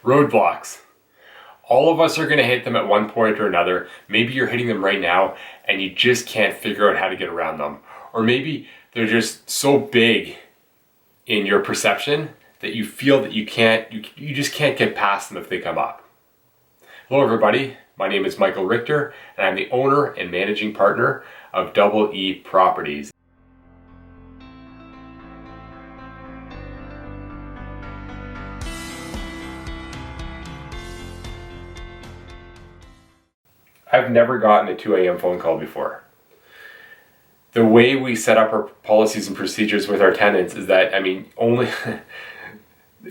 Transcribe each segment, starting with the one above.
Roadblocks. All of us are going to hit them at one point or another. Maybe you're hitting them right now and you just can't figure out how to get around them. Or maybe they're just so big in your perception that you feel that you just can't get past them if they come up. Hello everybody, my name is Michael Richter and I'm the owner and managing partner of Double E Properties. I've never gotten a 2 a.m. phone call before. The way we set up our policies and procedures with our tenants is that,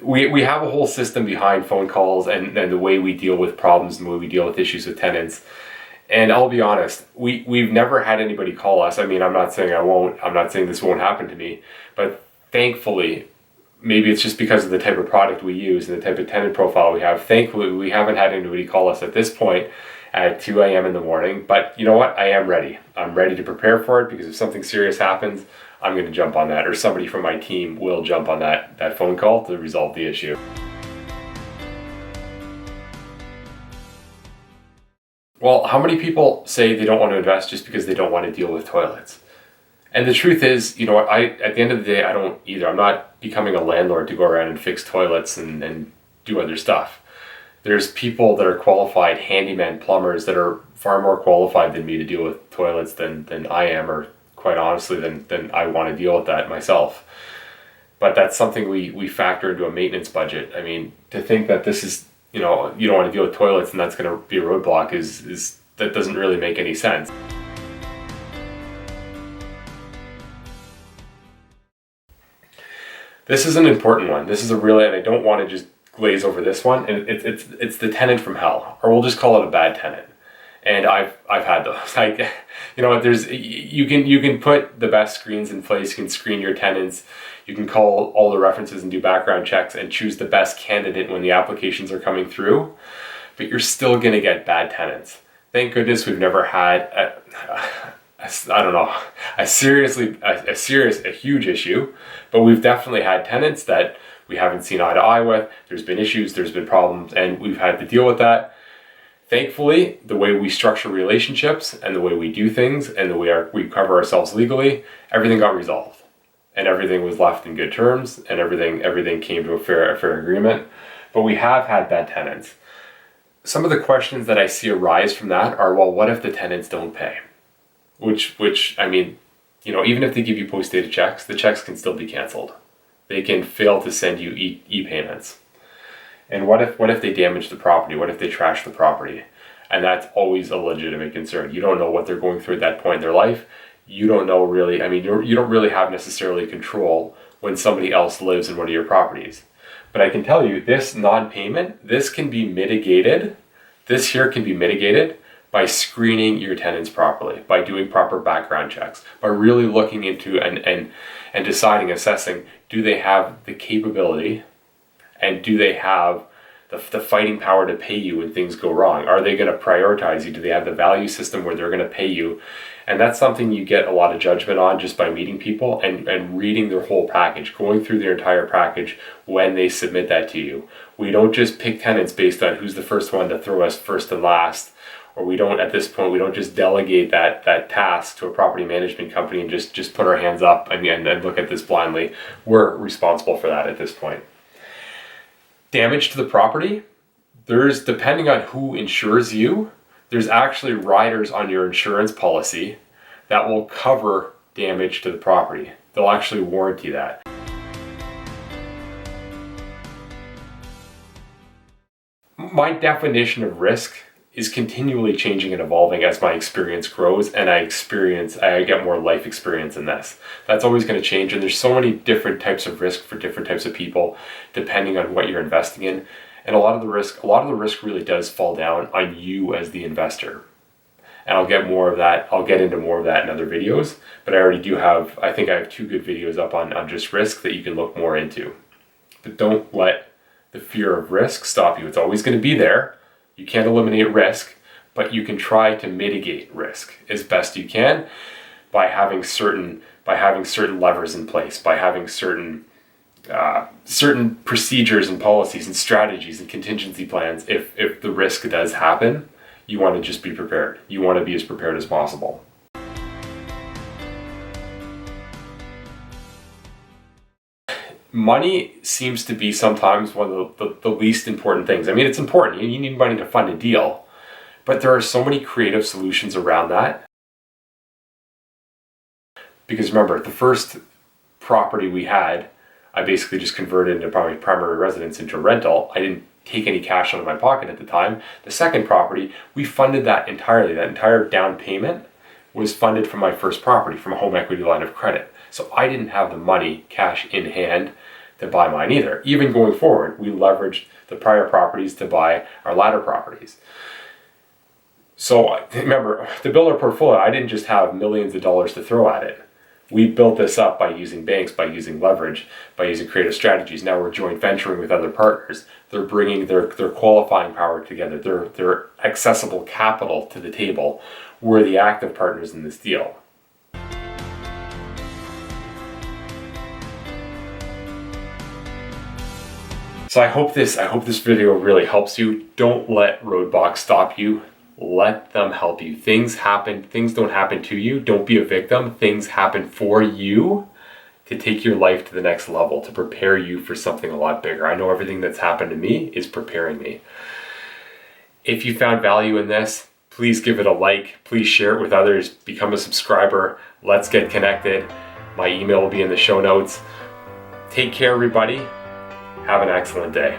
we have a whole system behind phone calls and the way we deal with problems and the way we deal with issues with tenants. And I'll be honest, we've never had anybody call us. I'm not saying I won't, I'm not saying this won't happen to me, but thankfully, maybe it's just because of the type of product we use and the type of tenant profile we have. Thankfully, we haven't had anybody call us at this point at 2 a.m. in the morning, but you know what? I am ready. I'm ready to prepare for it because if something serious happens, I'm going to jump on that, or somebody from my team will jump on that phone call to resolve the issue. Well, how many people say they don't want to invest just because they don't want to deal with toilets? And the truth is, you know what, at the end of the day, I don't either. I'm not becoming a landlord to go around and fix toilets and do other stuff. There's people that are qualified, handyman, plumbers, that are far more qualified than me to deal with toilets than I am, or quite honestly, than I want to deal with that myself. But that's something we factor into a maintenance budget. To think that this is, you don't want to deal with toilets and that's going to be a roadblock is that doesn't really make any sense. This is an important one. This is and I don't want to just glaze over this one, and it's the tenant from hell, or we'll just call it a bad tenant. And I've had those. You can put the best screens in place. You can screen your tenants. You can call all the references and do background checks and choose the best candidate when the applications are coming through, but you're still gonna get bad tenants. Thank goodness we've never had a huge issue, but we've definitely had tenants that we haven't seen eye to eye with. There's been issues, there's been problems, and we've had to deal with that. Thankfully, the way we structure relationships and the way we do things and the way we cover ourselves legally, everything got resolved. And everything was left in good terms, and everything came to a fair agreement. But we have had bad tenants. Some of the questions that I see arise from that are, well, what if the tenants don't pay? Which even if they give you post-dated checks, the checks can still be canceled. They can fail to send you e-payments. And what if they damage the property? What if they trash the property? And that's always a legitimate concern. You don't know what they're going through at that point in their life. You don't know really, you don't really have necessarily control when somebody else lives in one of your properties. But I can tell you, this non-payment, this can be mitigated. This here can be mitigated by screening your tenants properly, by doing proper background checks, by really looking into and deciding, assessing, do they have the capability and do they have the fighting power to pay you when things go wrong? Are they going to prioritize you? Do they have the value system where they're going to pay you? And that's something you get a lot of judgment on just by meeting people and reading their whole package, going through their entire package when they submit that to you. We don't just pick tenants based on who's the first one to throw us first and last, or at this point, we don't just delegate that task to a property management company and just put our hands up and look at this blindly. We're responsible for that at this point. Damage to the property, depending on who insures you, there's actually riders on your insurance policy that will cover damage to the property. They'll actually warranty that. My definition of risk is continually changing and evolving as my experience grows and I get more life experience in this. That's always going to change, and there's so many different types of risk for different types of people depending on what you're investing in. And a lot of the risk really does fall down on you as the investor. And I'll get into more of that in other videos, but I think I have 2 good videos up on just risk that you can look more into. But don't let the fear of risk stop you. It's always going to be there. You can't eliminate risk, but you can try to mitigate risk as best you can by having certain levers in place, by having certain certain procedures and policies and strategies and contingency plans. If the risk does happen, you want to just be prepared. You want to be as prepared as possible. Money seems to be sometimes one of the least important things. I mean, it's important. You need money to fund a deal, but there are so many creative solutions around that. Because remember, the first property we had, I basically just converted into probably primary residence into rental. I didn't take any cash out of my pocket at the time. The second property, we funded that entirely. That entire down payment was funded from my first property, from a home equity line of credit. So I didn't have the money, cash in hand, to buy mine either. Even going forward, we leveraged the prior properties to buy our latter properties. So remember, to build our portfolio, I didn't just have millions of dollars to throw at it. We built this up by using banks, by using leverage, by using creative strategies. Now we're joint venturing with other partners. They're bringing their qualifying power together, their accessible capital to the table. We're the active partners in this deal. So I hope this video really helps you. Don't let roadblocks stop you. Let them help you. Things happen. Things don't happen to you. Don't be a victim. Things happen for you to take your life to the next level, to prepare you for something a lot bigger. I know everything that's happened to me is preparing me. If you found value in this, please give it a like. Please share it with others. Become a subscriber. Let's get connected. My email will be in the show notes. Take care, everybody. Have an excellent day.